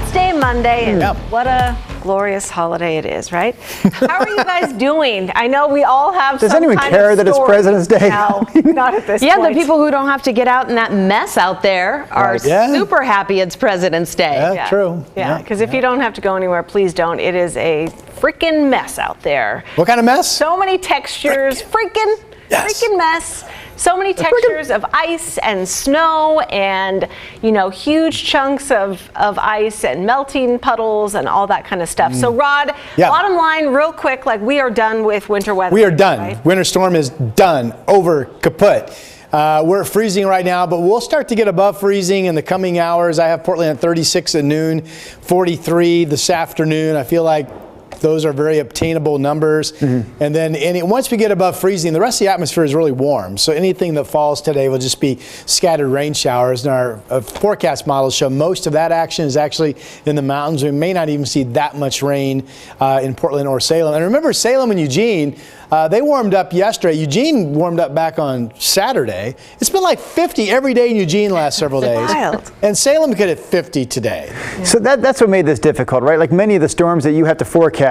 President's Day Monday, and what a glorious holiday it is, right? How are you guys doing? I know we all have Does some anyone kind care of that it's story. President's Day? No, not at this Yeah, point. the people who don't have to get out in that mess out there are super happy it's President's Day. Yeah, true. Yeah, because if you don't have to go anywhere, please don't. It is a freaking mess out there. What kind of mess? So many textures, freaking mess. So many textures of ice and snow and, you know, huge chunks of ice and melting puddles and all that kind of stuff. So, Rod, bottom line, real quick, like we are done with winter weather. We are done. Right? Winter storm is done, over, kaput. We're freezing right now, but we'll start to get above freezing in the coming hours. I have Portland at 36 at noon, 43 this afternoon. I feel like those are very obtainable numbers. And then once we get above freezing, the rest of the atmosphere is really warm. So anything that falls today will just be scattered rain showers. And our forecast models show most of that action is actually in the mountains. We may not even see that much rain in Portland or Salem. And remember, Salem and Eugene, they warmed up yesterday. Eugene warmed up back on Saturday. It's been like 50 every day in Eugene last several days. Wild. And Salem could hit 50 today. So that's what made this difficult, right? Like many of the storms that you have to forecast,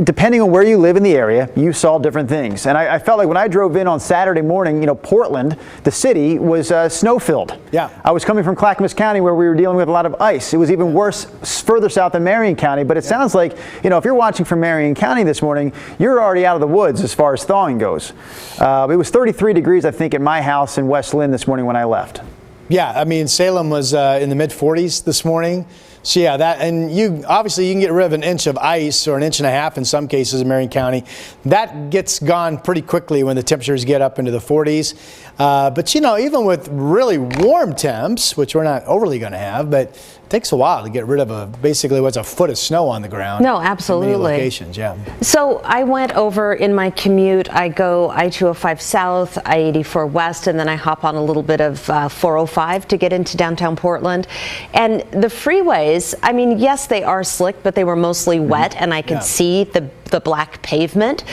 depending on where you live in the area, you saw different things. And I felt like when I drove in on Saturday morning, you know, Portland, the city, was snow-filled. Yeah. I was coming from Clackamas County where we were dealing with a lot of ice. It was even worse further south than Marion County. But it sounds like, you know, if you're watching from Marion County this morning, you're already out of the woods as far as thawing goes. It was 33 degrees, I think, at my house in West Lynn this morning when I left. Yeah, I mean, Salem was in the mid-40s this morning. So yeah, and obviously you can get rid of an inch of ice or an inch and a half in some cases in Marion County. That gets gone pretty quickly when the temperatures get up into the 40s. But you know, even with really warm temps, which we're not overly going to have, but it takes a while to get rid of basically what's a foot of snow on the ground. No, absolutely. In many locations, yeah. So I went over in my commute. I go I-205 South, I-84 West, and then I hop on a little bit of 405 to get into downtown Portland. And the freeways, I mean, yes, they are slick, but they were mostly wet, and I could see the black pavement.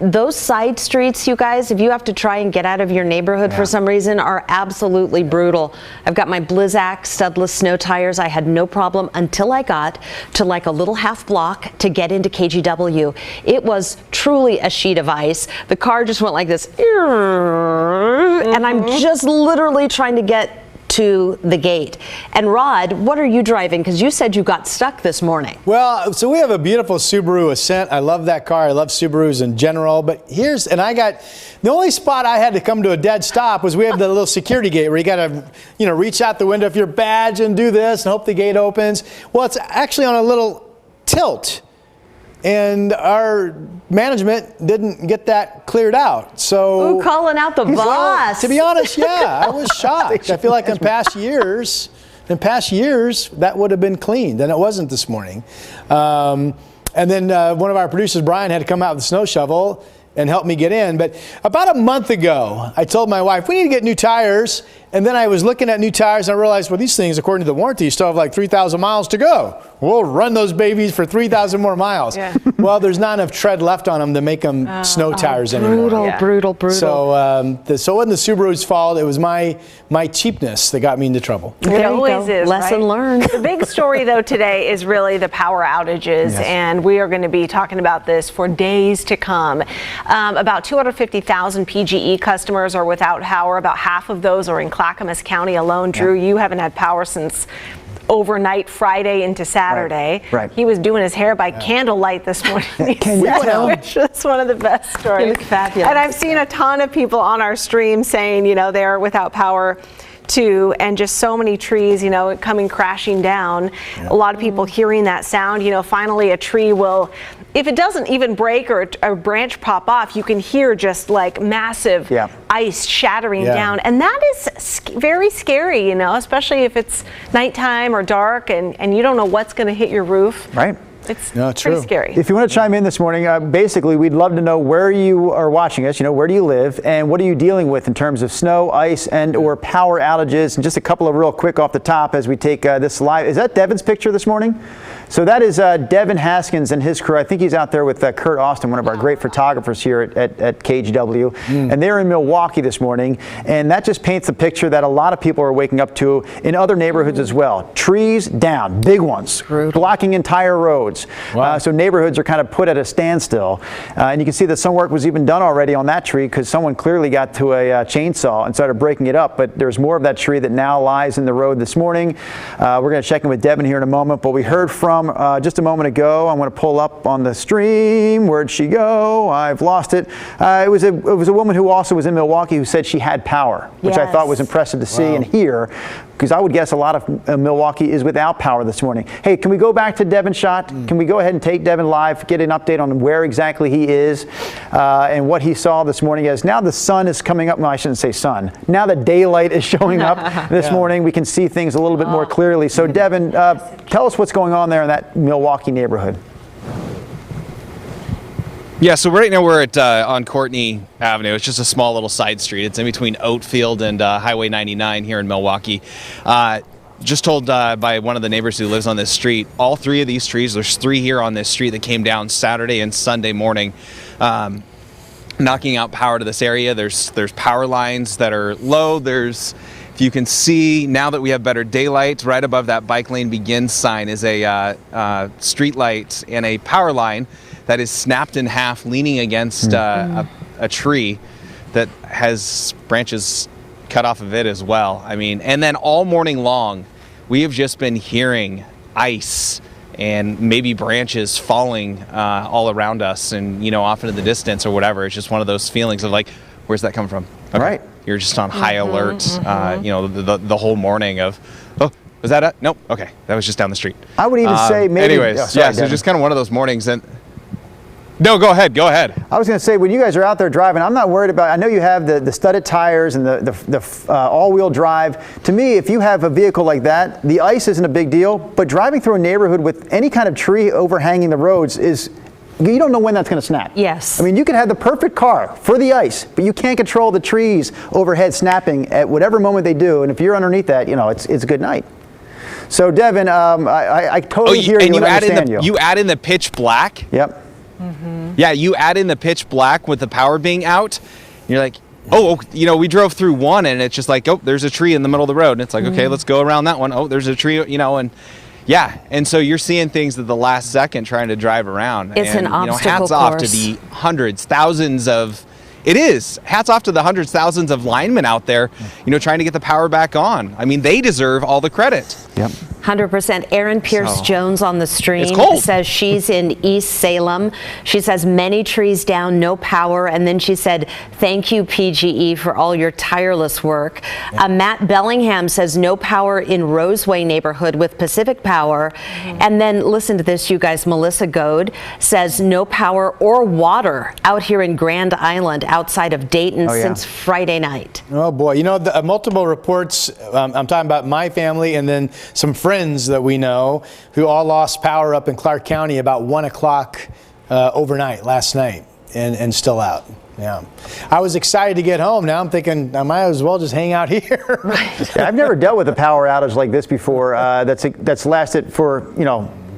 Those side streets, you guys, if you have to try and get out of your neighborhood for some reason, are absolutely brutal. I've got my Blizzak studless snow tires. I had no problem until I got to like a little half block to get into KGW. It was truly a sheet of ice. The car just went like this, and I'm just literally trying to get to the gate. And Rod, what are you driving? Because you said you got stuck this morning. Well, so we have a beautiful Subaru Ascent. I love that car. I love Subarus in general. But the only spot I had to come to a dead stop was we have the little security gate where you got to, you know, reach out the window if you're badge and do this and hope the gate opens. Well, it's actually on a little tilt. And our management didn't get that cleared out. So calling out the boss. To be honest, I was shocked. I feel like in past years, that would have been cleaned, and it wasn't this morning. And then one of our producers, Brian, had to come out with a snow shovel and help me get in. But about a month ago, I told my wife, we need to get new tires. And then I was looking at new tires and I realized, well, these things, according to the warranty, still have like 3,000 miles to go. We'll run those babies for 3,000 more miles. Well, there's not enough tread left on them to make them snow tires anymore. Brutal. So, so it wasn't the Subaru's fault. It was my cheapness that got me into trouble. It always is. Lesson learned. The big story, though, today is really the power outages, and we are going to be talking about this for days to come. About 250,000 PGE customers are without power. About half of those are in Clackamas County alone. Drew, you haven't had power since overnight Friday into Saturday. Right. He was doing his hair by candlelight this morning. Can you tell? Which is one of the best stories. You look fabulous. And I've seen a ton of people on our stream saying, you know, they're without power too, and just so many trees, you know, coming crashing down. A lot of people hearing that sound. You know, finally a tree will, if it doesn't even break or a branch pop off, you can hear just like massive ice shattering down. And that is very scary, you know, especially if it's nighttime or dark and you don't know what's going to hit your roof. Right. It's pretty scary. If you want to chime in this morning, basically we'd love to know where you are watching us, you know, where do you live and what are you dealing with in terms of snow, ice, and or power outages. And just a couple of real quick off the top as we take this live. Is that Devin's picture this morning? So that is Devin Haskins and his crew. I think he's out there with Kurt Austin, one of our great photographers here at KGW. And they're in Milwaukee this morning. And that just paints the picture that a lot of people are waking up to in other neighborhoods as well. Trees down, big ones, blocking entire roads. Wow. So neighborhoods are kind of put at a standstill. And you can see that some work was even done already on that tree because someone clearly got to a chainsaw and started breaking it up. But there's more of that tree that now lies in the road this morning. We're going to check in with Devin here in a moment. But we heard from just a moment ago. I'm going to pull up on the stream. Where'd she go? I've lost it. It was a woman who also was in Milwaukee who said she had power, which I thought was impressive to see and hear, because I would guess a lot of Milwaukee is without power this morning. Hey, can we go back to Devin's shot? Can we go ahead and take Devin live, get an update on where exactly he is and what he saw this morning? As now the sun is coming up. No, I shouldn't say sun. Now the daylight is showing up this morning. We can see things a little bit more clearly. So Devin, tell us what's going on there in that Milwaukee neighborhood. Yeah, so right now we're at on Courtney Avenue. It's just a small little side street. It's in between Oatfield and Highway 99 here in Milwaukee. Just told by one of the neighbors who lives on this street, all three of these trees, there's three here on this street that came down Saturday and Sunday morning, knocking out power to this area. There's power lines that are low. If you can see, now that we have better daylight, right above that bike lane begins sign is a street light and a power line that is snapped in half, leaning against a tree that has branches cut off of it as well. I mean, and then all morning long, we have just been hearing ice and maybe branches falling all around us and, off into the distance or whatever. It's just one of those feelings of like, where's that come from? Okay. Right. You're just on high alert, the whole morning of, was that it? Nope. Okay. That was just down the street. I would even say maybe. Anyways, sorry, so just kind of one of those mornings. And no, go ahead. I was going to say, when you guys are out there driving, I'm not worried about, I know you have the studded tires and the all-wheel drive. To me, if you have a vehicle like that, the ice isn't a big deal, but driving through a neighborhood with any kind of tree overhanging the roads you don't know when that's going to snap. Yes. I mean, you can have the perfect car for the ice, but you can't control the trees overhead snapping at whatever moment they do. And if you're underneath that, it's a good night. So, Devin, I totally hear you and understand you. You add in the pitch black. Yep. Yeah, you add in the pitch black with the power being out. You're like, we drove through one and it's just like, there's a tree in the middle of the road. And it's like, okay, let's go around that one. Oh, there's a tree, and yeah. And so you're seeing things at the last second trying to drive around. It's an obstacle hats course. off to the hundreds, thousands of, it is. Hats off to the hundreds, thousands of linemen out there, trying to get the power back on. I mean, they deserve all the credit. Yep. 100%. Erin Pierce-Jones on the stream says she's in East Salem. She says many trees down, no power. And then she said, thank you, PGE, for all your tireless work. Matt Bellingham says no power in Roseway neighborhood with Pacific Power. And then listen to this, you guys. Melissa Goad says no power or water out here in Grand Island outside of Dayton since Friday night. Oh, boy. Multiple reports. I'm talking about my family and then some friends that we know who all lost power up in Clark County about 1 o'clock overnight last night and still out. Yeah. I was excited to get home. Now I'm thinking I might as well just hang out here. Yeah, I've never dealt with a power outage like this before that's lasted for,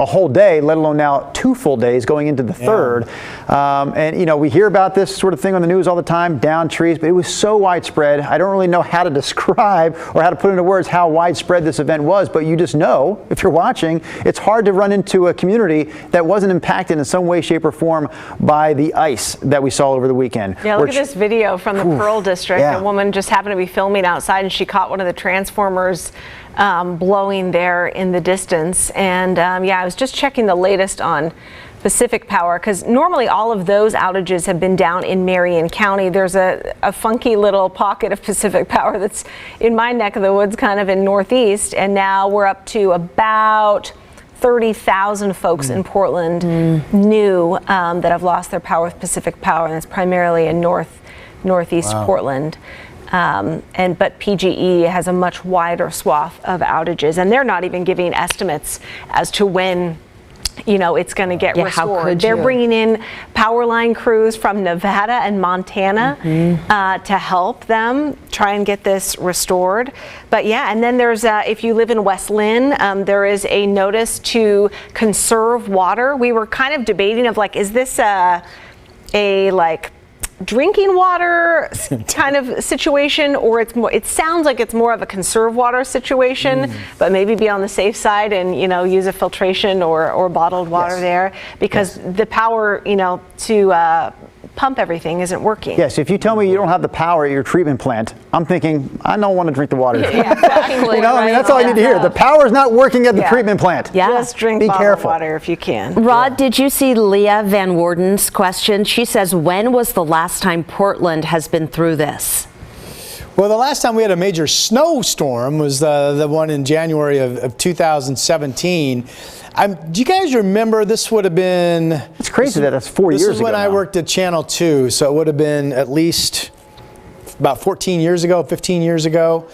a whole day, let alone now 2 full days going into the third. And we hear about this sort of thing on the news all the time, down trees, but it was so widespread. I don't really know how to describe or how to put into words how widespread this event was, but you just know, if you're watching, it's hard to run into a community that wasn't impacted in some way, shape, or form by the ice that we saw over the weekend. Yeah, look at this video from the Pearl District. A woman just happened to be filming outside and she caught one of the transformers blowing there in the distance. And I was just checking the latest on Pacific Power because normally all of those outages have been down in Marion County. There's a funky little pocket of Pacific Power that's in my neck of the woods, kind of in Northeast, and now we're up to about 30,000 folks in Portland new that have lost their power with Pacific Power, and it's primarily in Northeast Portland. But PGE has a much wider swath of outages, and they're not even giving estimates as to when it's going to get Yeah, how restored. could They're you? bringing in power line crews from Nevada and Montana to help them try and get this restored. But yeah, and then there's, if you live in West Lynn, there is a notice to conserve water. We were kind of debating of like, is this a like drinking water kind of situation, or it sounds like it's more of a conserve water situation, but maybe be on the safe side and use a filtration or bottled water there, because the power to pump everything isn't working. Yes, if you tell me you don't have the power at your treatment plant, I'm thinking I don't want to drink the water. Yeah, exactly. I mean, that's all I need to hear. The power is not working at the treatment plant. Yeah. Just drink Be bottled careful. water if you can. Rod, did you see Leah Van Warden's question? She says, when was the last time Portland has been through this? Well, the last time we had a major snowstorm was the one in January of 2017. Do you guys remember? This would have been... It's crazy that that's 4 years ago. This is when I worked at Channel 2, so it would have been at least about 14 years ago, 15 years ago.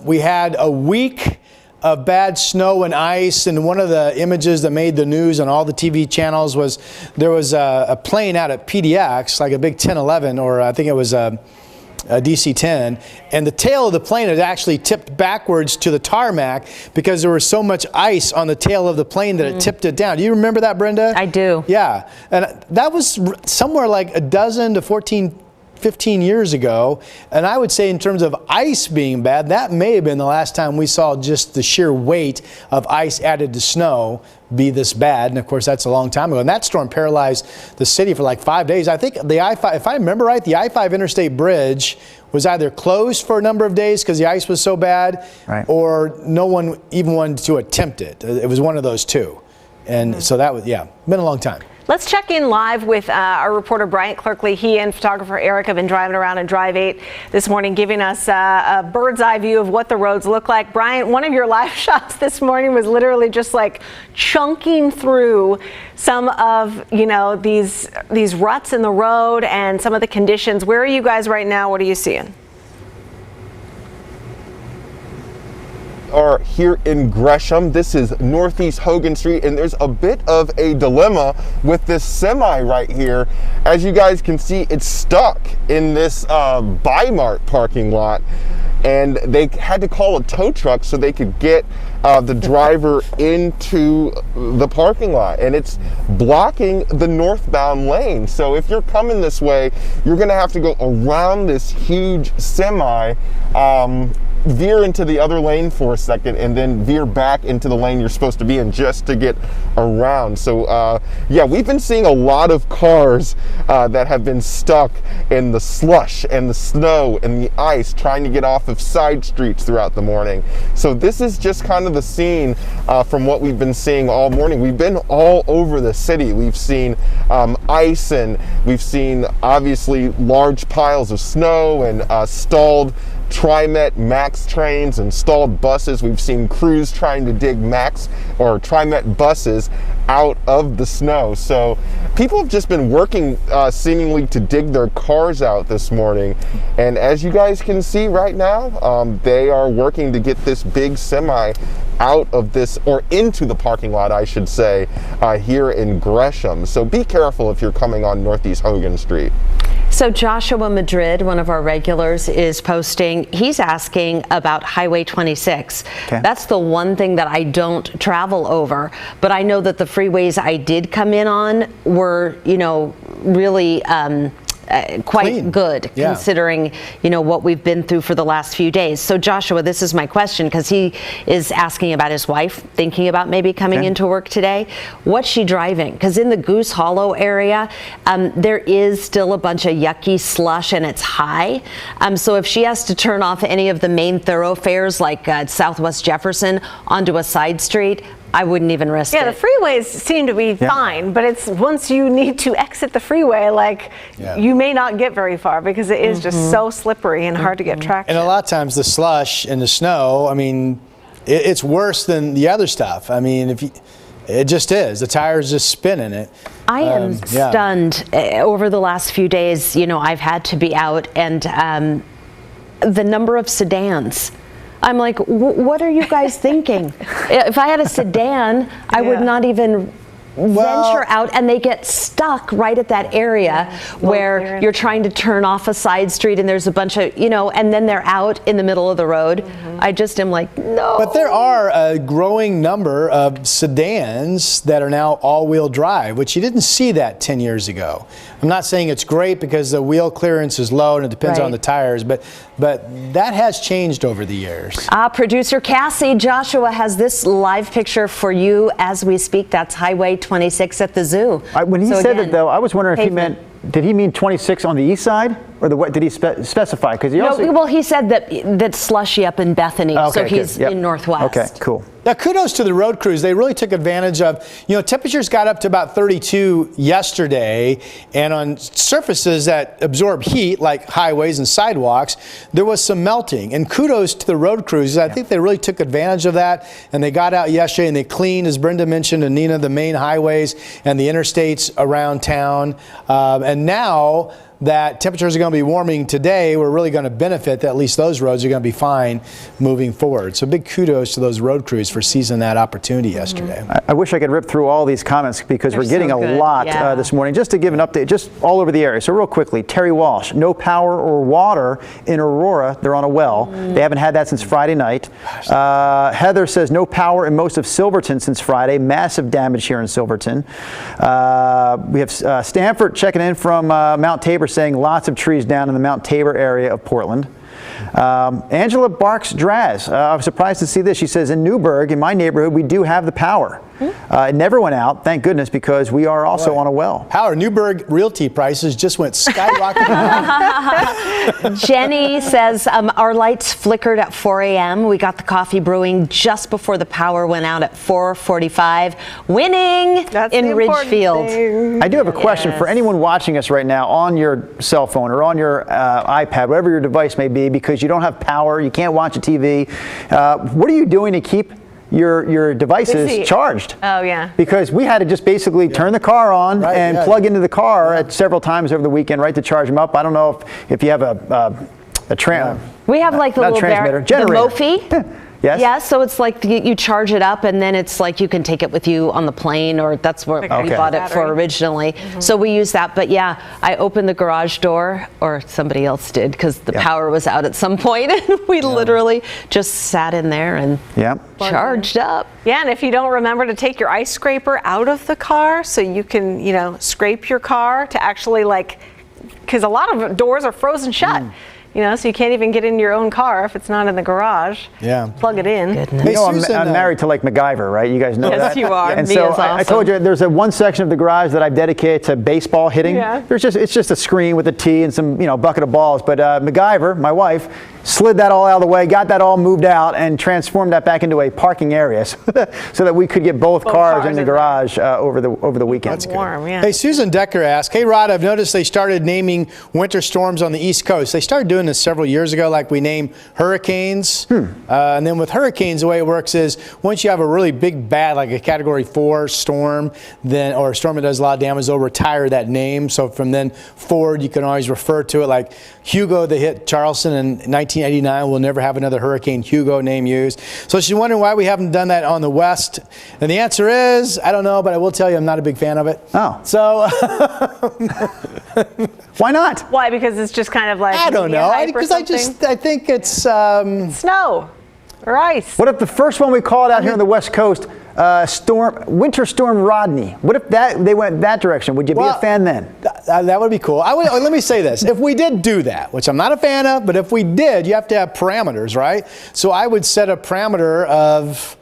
We had a week of bad snow and ice, and one of the images that made the news on all the TV channels was there was a plane out at PDX, like a big 1011, or I think it was a DC-10, and the tail of the plane had actually tipped backwards to the tarmac because there was so much ice on the tail of the plane that it tipped it down. Do you remember that, Brenda? I do. Yeah, and that was somewhere like a dozen to 15 years ago, and I would say in terms of ice being bad, that may have been the last time we saw just the sheer weight of ice added to snow be this bad. And of course, that's a long time ago. And that storm paralyzed the city for like 5 days. I think the I-5, if I remember right, the I-5 interstate bridge was either closed for a number of days because the ice was so bad, or no one even wanted to attempt it. It was one of those two. And so that was, been a long time. Let's check in live with our reporter Bryant Clerkley. He and photographer Eric have been driving around in Drive 8 this morning, giving us a bird's eye view of what the roads look like. Bryant, one of your live shots this morning was literally just like chunking through some of these ruts in the road and some of the conditions. Where are you guys right now? What are you seeing? Are here in Gresham. This is Northeast Hogan Street, and there's a bit of a dilemma with this semi right here. As you guys can see, it's stuck in this Bi-Mart parking lot, and they had to call a tow truck so they could get the driver into the parking lot, and it's blocking the northbound lane. So if you're coming this way, you're gonna have to go around this huge semi, veer into the other lane for a second, and then veer back into the lane you're supposed to be in just to get around. So yeah, we've been seeing a lot of cars that have been stuck in the slush and the snow and the ice trying to get off of side streets throughout the morning. So this is just kind of the scene from what we've been seeing all morning. We've been all over the city. We've seen ice, and we've seen obviously large piles of snow and stalled TriMet Max trains and stalled buses. We've seen crews trying to dig Max or TriMet buses out of the snow. So people have just been working seemingly to dig their cars out this morning. And as you guys can see right now, they are working to get this big semi out of this, or into the parking lot, I should say, here in Gresham. So be careful if you're coming on Northeast Hogan Street. So Joshua Madrid, one of our regulars, is posting, he's asking about Highway 26. Okay. That's the one thing that I don't travel over, but I know that the freeways I did come in on were, really quite Clean. good, considering what we've been through for the last few days. So Joshua, this is my question, because he is asking about his wife, thinking about maybe coming into work today. What's she driving? Because in the Goose Hollow area, there is still a bunch of yucky slush, and it's high. So if she has to turn off any of the main thoroughfares like Southwest Jefferson onto a side street, I wouldn't even risk it. Yeah, the freeways seem to be fine, but it's once you need to exit the freeway, you may not get very far because it is just so slippery and hard to get traction. And a lot of times the slush and the snow, I mean, it's worse than the other stuff. I mean, it just is. The tires just spin in it. I am stunned over the last few days. I've had to be out, and the number of sedans. I'm like, what are you guys thinking? If I had a sedan, I would not even venture out, and they get stuck right at that area where you're trying to turn off a side street and there's a bunch of, and then they're out in the middle of the road. I just am like, no. But there are a growing number of sedans that are now all-wheel drive, which you didn't see that 10 years ago. I'm not saying it's great because the wheel clearance is low and it depends on the tires, but that has changed over the years. Producer Cassie, Joshua has this live picture for you as we speak. That's Highway 26 at the zoo. When he said that, though, I was wondering if he meant, did he mean 26 on the east side, or did he specify? Because he also, well, he said that's slushy up in Bethany, so he's in Northwest. Okay, cool. Now, kudos to the road crews. They really took advantage of, temperatures got up to about 32 yesterday, and on surfaces that absorb heat, like highways and sidewalks, there was some melting. And kudos to the road crews. I think they really took advantage of that, and they got out yesterday and they cleaned, as Brenda mentioned, and Nina, the main highways and the interstates around town. And now that temperatures are going to be warming today, we're really going to benefit that at least those roads are going to be fine moving forward. So big kudos to those road crews for seizing that opportunity yesterday. I wish I could rip through all these comments because we're getting a lot this morning. Just to give an update, just all over the area. So real quickly, Terry Walsh, no power or water in Aurora. They're on a well. They haven't had that since Friday night. Heather says no power in most of Silverton since Friday. Massive damage here in Silverton. We have Stanford checking in from Mount Tabor, saying lots of trees down in the Mount Tabor area of Portland. Angela Barks Draz, I was surprised to see this. She says, in Newburgh, in my neighborhood, we do have the power. It never went out, thank goodness, because we are also on a well. Power. Newburgh realty prices just went skyrocketing. Jenny says our lights flickered at 4 a.m. We got the coffee brewing just before the power went out at 4:45. Winning in Ridgefield. I do have a question for anyone watching us right now on your cell phone or on your iPad, whatever your device may be, because you don't have power, you can't watch a TV. What are you doing to keep your devices charged? Oh, yeah. Because we had to just basically turn the car on and plug into the car at several times over the weekend, right, to charge them up. I don't know if you have a we have like the little transmitter, generator. The Mophie. Yes. Yeah, so it's like you charge it up, and then it's like you can take it with you on the plane, or that's where we bought it for originally. So we use that. But yeah, I opened the garage door, or somebody else did, because the power was out at some point, and we literally just sat in there and charged up. Yeah, and if you don't remember to take your ice scraper out of the car, so you can, scrape your car to actually because a lot of doors are frozen shut. So you can't even get in your own car if it's not in the garage. Yeah. Plug it in. You know, I'm married to MacGyver, right? You guys know that? Yes, you are. And so I told you there's one section of the garage that I've dedicated to baseball hitting. Yeah. It's just a screen with a tee and some, bucket of balls. But MacGyver, my wife, slid that all out of the way, got that all moved out, and transformed that back into a parking area so that we could get both cars in the garage over the weekend. That's warm, yeah. Hey, Susan Decker asked, hey, Rod, I've noticed they started naming winter storms on the East Coast. They started doing this several years ago, like we name hurricanes. And then with hurricanes, the way it works is once you have a really big, bad, like a Category 4 storm, or a storm that does a lot of damage, they'll retire that name. So from then forward, you can always refer to it like Hugo that hit Charleston in 1989. We'll never have another Hurricane Hugo name used. So she's wondering why we haven't done that on the West. And the answer is, I don't know, but I will tell you I'm not a big fan of it. Oh. So why not? Why? Because it's just kind of like I don't know. Because I think it's snow or ice. What if the first one we called out here on the West Coast, Winter Storm Rodney? What if they went that direction? Would you be a fan then? That would be cool. Let me say this. If we did do that, which I'm not a fan of, but if we did, you have to have parameters, right? So I would set a parameter of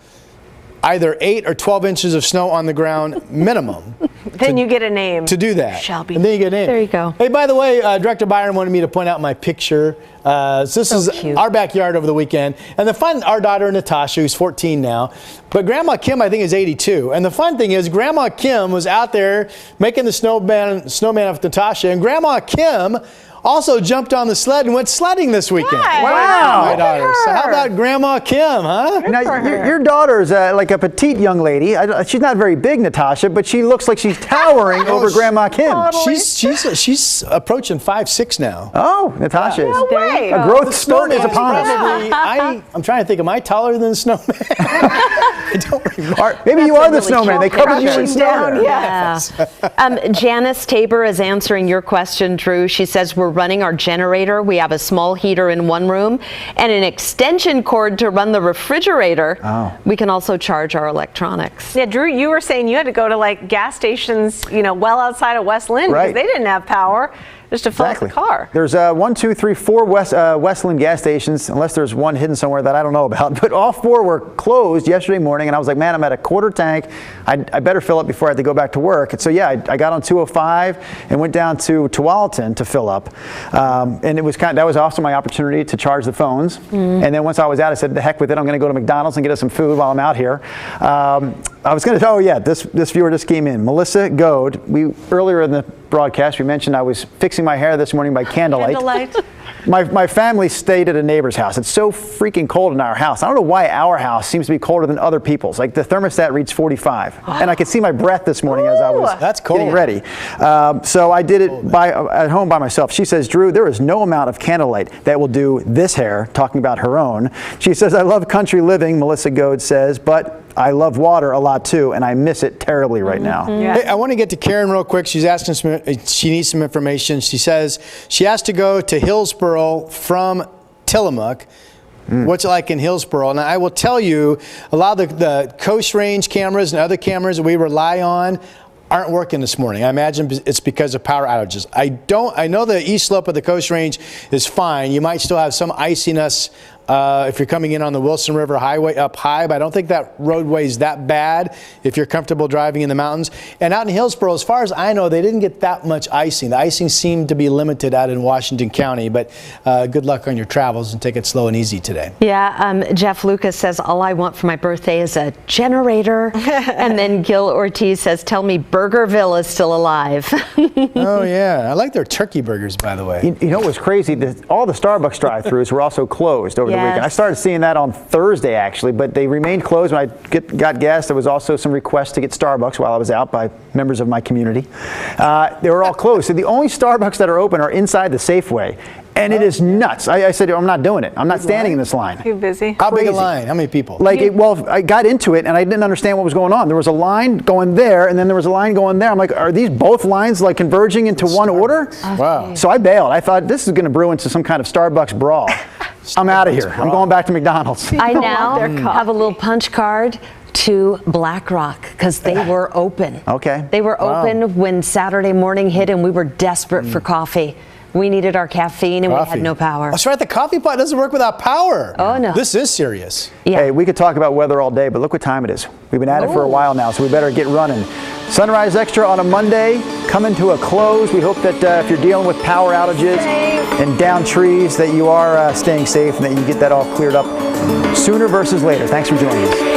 either 8 or 12 inches of snow on the ground minimum. Then you get a name. To do that. Shelby. And then you get a name. There you go. Hey, by the way, Director Byron wanted me to point out my picture. This is cute. Our backyard over the weekend. And the fun, our daughter Natasha, who's 14 now, but Grandma Kim, I think, is 82. And the fun thing is Grandma Kim was out there making the snowman with Natasha, and Grandma Kim also jumped on the sled and went sledding this weekend. Nice. Wow. My daughter. So how about Grandma Kim, huh? Now, your daughter's like a petite young lady. She's not very big, Natasha, but she looks like she's towering over Grandma Kim. She's approaching 5'6" now. Oh, Natasha is. No way. right. A growth spurt is upon us. Probably, I'm trying to think, am I taller than a snowman? I don't remember. Maybe you are the really snowman. They covered you in crashing snow down, there. yeah. Janice Tabor is answering your question, Drew. She says we're running our generator. We have a small heater in one room and an extension cord to run the refrigerator. Oh. We can also charge our electronics. Yeah, Drew, you were saying you had to go to like gas stations, well outside of West Lynn because Right. they didn't have power just to fill up the car. There's 1, 2, 3, 4 Westland gas stations, unless there's one hidden somewhere that I don't know about. But all 4 were closed yesterday morning, and I was like, man, I'm at a quarter tank. I better fill up before I have to go back to work. And so, yeah, I got on 205 and went down to Tualatin to fill up. And it was that was also my opportunity to charge the phones. And then once I was out, I said, the heck with it. I'm going to go to McDonald's and get us some food while I'm out here. I was going to, this viewer just came in. Melissa Goad. Earlier in the broadcast, we mentioned I was fixing my hair this morning by candlelight. My family stayed at a neighbor's house. It's so freaking cold in our house. I don't know why our house seems to be colder than other people's. Like the thermostat reads 45. And I could see my breath this morning as I was That's cold. getting ready. So I did it at home by myself. She says, Drew, there is no amount of candlelight that will do this hair, talking about her own. She says, I love country living, Melissa Goad says, but I love water a lot too, and I miss it terribly right now. Yeah. Hey, I want to get to Karen real quick. She's asking she needs some information. She says she has to go to Hillsboro from Tillamook. What's it like in Hillsboro? And I will tell you, a lot of the Coast Range cameras and other cameras that we rely on aren't working this morning. I imagine it's because of power outages. I know the east slope of the Coast Range is fine. You might still have some iciness if you're coming in on the Wilson River Highway up high, but I don't think that roadway is that bad if you're comfortable driving in the mountains. And out in Hillsboro, as far as I know, they didn't get that much icing. The icing seemed to be limited out in Washington County, but good luck on your travels and take it slow and easy today. Yeah, Jeff Lucas says, all I want for my birthday is a generator. And then Gil Ortiz says, tell me Burgerville is still alive. Oh, yeah. I like their turkey burgers, by the way. You know what was crazy? All the Starbucks drive-thrus were also closed over the weekend. I started seeing that on Thursday, actually, but they remained closed. When I got gas, there was also some requests to get Starbucks while I was out by members of my community. They were all closed. So the only Starbucks that are open are inside the Safeway. And it is nuts. I said, I'm not doing it. I'm not standing in this line. Too busy. How big a line? How many people? I got into it and I didn't understand what was going on. There was a line going there and then there was a line going there. I'm like, are these both lines like converging into one order? Wow. So I bailed. I thought this is going to brew into some kind of Starbucks brawl. I'm out of here. I'm going back to McDonald's. I now have a little punch card to Black Rock because they were open. Okay. They were open when Saturday morning hit and we were desperate for coffee. We needed our caffeine and we had no power. That's right. The coffee pot doesn't work without power. Oh, no. This is serious. Yeah. Hey, we could talk about weather all day, but look what time it is. We've been at it for a while now, so we better get running. Sunrise Extra on a Monday, coming to a close. We hope that if you're dealing with power outages and down trees, that you are staying safe and that you get that all cleared up sooner versus later. Thanks for joining us.